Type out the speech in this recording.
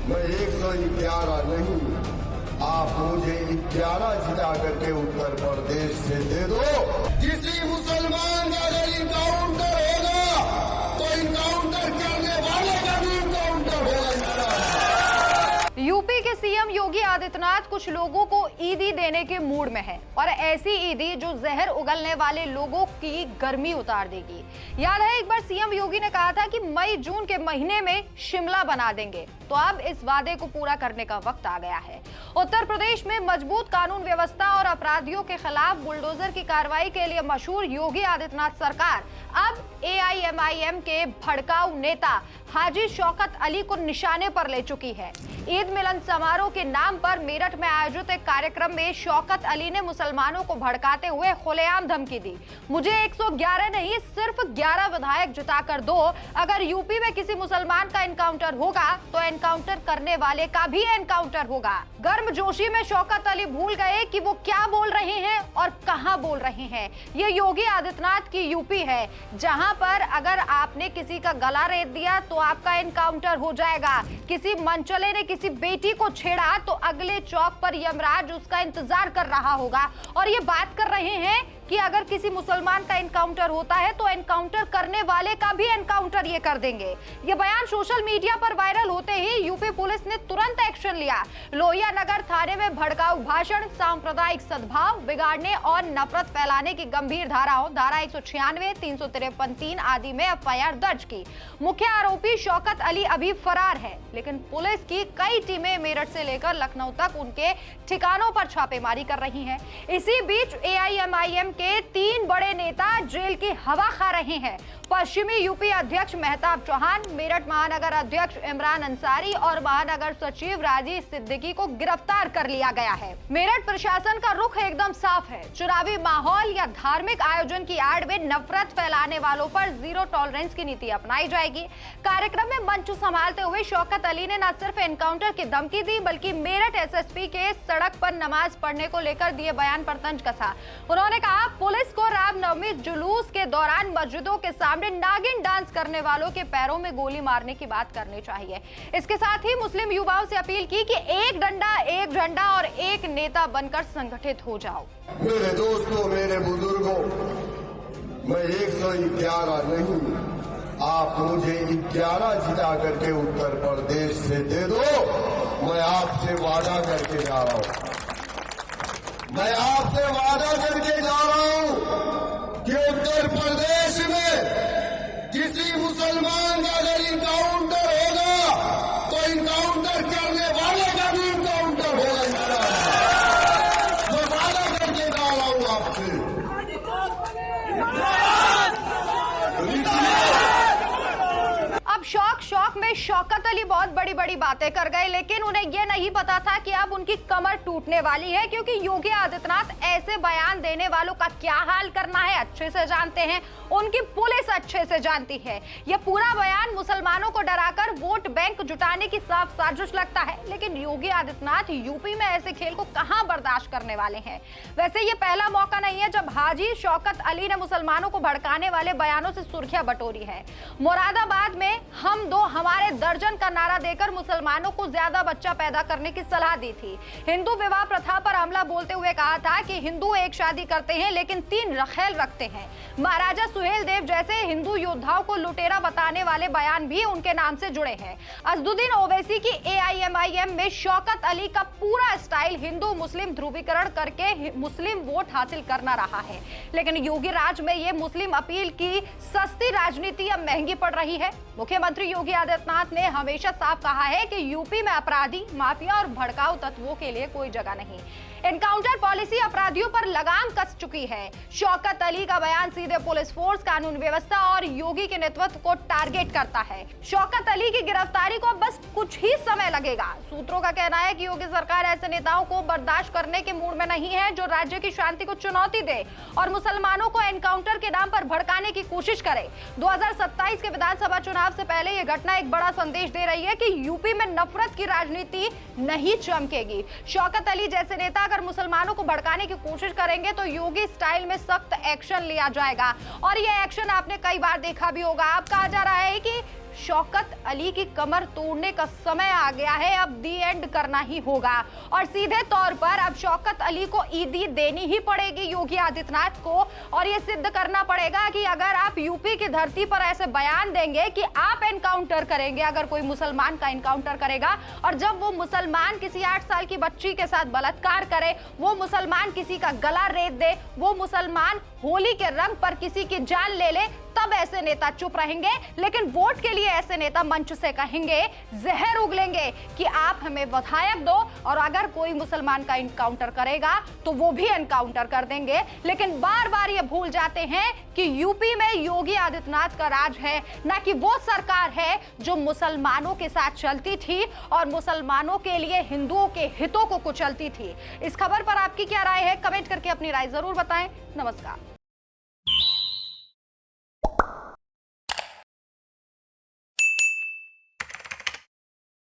मैं 111 नहीं, आप मुझे 11 जिता करके उत्तर प्रदेश से दे दो। किसी मुसलमान का अगर इनकाउंटर होगा तो इनकाउंटर करने वाले का भी इनकाउंटर होगा। यूपी के सीएम योगी आदित्यनाथ कुछ लोगों को ईदी देने के मूड में है और ऐसी ईदी जो जहर उगलने वाले लोगों की गर्मी उतार देगी। याद है एक बार सीएम योगी ने कहा था कि मई जून के महीने में शिमला बना देंगे, तो अब इस वादे को पूरा करने का वक्त आ गया है। उत्तर प्रदेश में मजबूत कानून व्यवस्था और अपराधियों के खिलाफ बुलडोजर की कार्रवाई के लिए मशहूर योगी आदित्यनाथ सरकार अब एआईएमआईएम के भड़काऊ नेता हाजी शौकत अली को निशाने पर ले चुकी है। ईद मिलन समारोह के नाम पर मेरठ में आयोजित एक कार्यक्रम में शौकत अली ने मुसलमानों को भड़काते हुए खुलेआम धमकी दी। मुझे 111 नहीं, सिर्फ 11 विधायक जिताकर दो। अगर यूपी में किसी मुसलमान का एनकाउंटर होगा तो एनकाउंटर करने वाले का भी एनकाउंटर होगा। गर्मजोशी में शौकत अली भूल गए कि वो क्या बोल रहे हैं और कहां बोल रहे हैं। ये योगी आदित्यनाथ की यूपी है, जहां पर अगर आपने किसी का गला रेत दिया तो आपका एनकाउंटर हो जाएगा। किसी मनचले ने किसी बेटी को छेड़ा तो अगले चौक पर यमराज उसका इंतजार कर रहा होगा। और ये बात कर रहे हैं कि अगर किसी मुसलमान का एनकाउंटर होता है तो एनकाउंटर करने वाले का भी एनकाउंटर ये कर देंगे। ये बयान सोशल मीडिया पर वायरल होते ही यूपी पुलिस ने तुरंत एक्शन लिया। लोहिया नगर थाने में भड़काऊ भाषण, सांप्रदायिक सद्भाव बिगाड़ने और नफरत फैलाने की गंभीर धाराओं धारा 196, 353 आदि में एफआईआर दर्ज की। मुख्य आरोपी शौकत अली अभी फरार है, लेकिन पुलिस की कई टीमें मेरठ से लेकर लखनऊ तक उनके ठिकानों पर छापेमारी कर रही हैं। इसी बीच एआईएमआईएम के 3 बड़े नेता जेल की हवा खा रहे हैं। पश्चिमी यूपी अध्यक्ष मेहताब चौहान, मेरठ महानगर अध्यक्ष इमरान अंसारी और महानगर सचिव राजीव सिद्दीकी को गिरफ्तार कर लिया गया है। मेरठ प्रशासन का रुख एकदम साफ है। चुनावी माहौल या धार्मिक आयोजन की आड़ में नफरत फैलाने वालों पर जीरो टॉलरेंस की नीति अपनाई जाएगी। कार्यक्रम में मंच संभालते हुए शौकत अली ने न सिर्फ एनकाउंटर की धमकी दी, बल्कि मेरठ एसएसपी के सड़क पर नमाज पढ़ने को लेकर दिए बयान पर तंज कसा। उन्होंने कहा, पुलिस को रामनवमी जुलूस के दौरान मस्जिदों के सामने नागिन डांस करने वालों के पैरों में गोली मारने की बात करनी चाहिए। इसके साथ ही मुस्लिम युवाओं से अपील की कि एक डंडा, एक झंडा और एक नेता बनकर संगठित हो जाओ। मेरे दोस्तों, मेरे बुजुर्गों, मैं 111 नहीं, आप मुझे 11 जिता करके उत्तर प्रदेश से दे दो। मैं आपसे वादा करके जा रहा हूं, मैं आपसे वादा करके जा रहा हूं कि उत्तर प्रदेश में किसी मुसलमान का अगर इनकाउंटर होगा तो इनकाउंटर करने वाले का भी इनकाउंटर होगा। मैं वादा करके जा रहा हूं आपसे। अब शौक में शौकत अली बहुत बड़ी बड़ी बातें कर गए, लेकिन उन्हें यह नहीं पता था कि अब उनकी कमर टूटने वाली है, क्योंकि योगी आदित्यनाथ ऐसे बयान देने वालों का क्या हाल करना है अच्छे से जानते हैं। उनकी पुलिस अच्छे से जानती है। यह पूरा बयान मुसलमानों को डराकर वोट बैंक जुटाने की साफ साजिश लगता है, लेकिन योगी आदित्यनाथ यूपी में ऐसे खेल को कहां बर्दाश्त करने वाले हैं। वैसे ये पहला मौका नहीं है जब हाजी शौकत अली ने मुसलमानों को भड़काने वाले बयानों से सुर्खियां बटोरी है। मुरादाबाद में हम दो हमारे दर्जन का नारा देकर मुसलमानों को ज्यादा बच्चा पैदा करने की सलाह दी थी। हिंदू विवाह प्रथा पर हमला बोलते हुए कहा था कि हिंदू एक शादी करते हैं लेकिन 3 रखेल रखते हैं। महाराजा सुहेल देव जैसे हिंदू योद्धाओं को लुटेरा बताने वाले बयान भी उनके नाम से जुड़े हैं। असदुद्दीन ओवैसी की एआईएमआईएम में शौकत अली का पूरा स्टाइल हिंदू मुस्लिम ध्रुवीकरण करके मुस्लिम वोट हासिल करना रहा है, लेकिन योगी राज में ये मुस्लिम अपील की सस्ती राजनीति अब महंगी पड़ रही है। मुख्यमंत्री योगी आदित्यनाथ ने हमेशा साफ कहा है कि यूपी में अपराधी, माफिया और भड़काऊ तत्वों के लिए कोई जगह नहीं। एनकाउंटर पॉलिसी अपराधियों पर लगाम कस चुकी है। शौकत अली का बयान सीधे पुलिस फोर्स, कानून व्यवस्था और योगी के नेतृत्व को टारगेट करता है। शौकत अली की गिरफ्तारी को बस कुछ ही समय लगेगा। सूत्रों का कहना है कि योगी सरकार ऐसे नेताओं को बर्दाश्त करने के मूड में नहीं है जो राज्य की शांति को चुनौती दे और मुसलमानों को एनकाउंटर के नाम पर भड़काने की कोशिश करे। 2027 के विधानसभा चुनाव से पहले यह घटना एक बड़ा संदेश दे रही है कि यूपी में नफरत की राजनीति नहीं चमकेगी। शौकत अली जैसे नेता अगर मुसलमानों को भड़काने की कोशिश करेंगे तो योगी स्टाइल में सख्त एक्शन लिया जाएगा। और यह एक्शन आपने कई बार देखा भी होगा। अब कहा जा रहा है कि शौकत अली की कमर तोड़ने का समय आ गया है, अब दी एंड करना ही होगा और सीधे तौर पर अब शौकत अली को ईदी देनी ही पड़ेगी योगी आदित्यनाथ को। और ये सिद्ध करना पड़ेगा कि अगर आप यूपी की धरती पर ऐसे बयान देंगे कि आप एनकाउंटर करेंगे अगर कोई मुसलमान का एनकाउंटर करेगा, और जब वो मुसलमान किसी 8 साल की बच्ची के साथ बलात्कार करे, वो मुसलमान किसी का गला रेत दे, वो मुसलमान होली के रंग पर किसी की जान ले ले, तब ऐसे नेता चुप रहेंगे। लेकिन वोट के लिए ऐसे नेता मंच से कहेंगे, जहर उगलेंगे कि आप हमें विधायक दो, और अगर कोई मुसलमान का एनकाउंटर करेगा तो वो भी एनकाउंटर कर देंगे। लेकिन बार बार ये भूल जाते हैं कि यूपी में योगी आदित्यनाथ का राज है, ना कि वो सरकार है जो मुसलमानों के साथ चलती थी और मुसलमानों के लिए हिंदुओं के हितों को कुचलती थी। इस खबर पर आपकी क्या राय है? कमेंट करके अपनी राय जरूर बताएं। नमस्कार।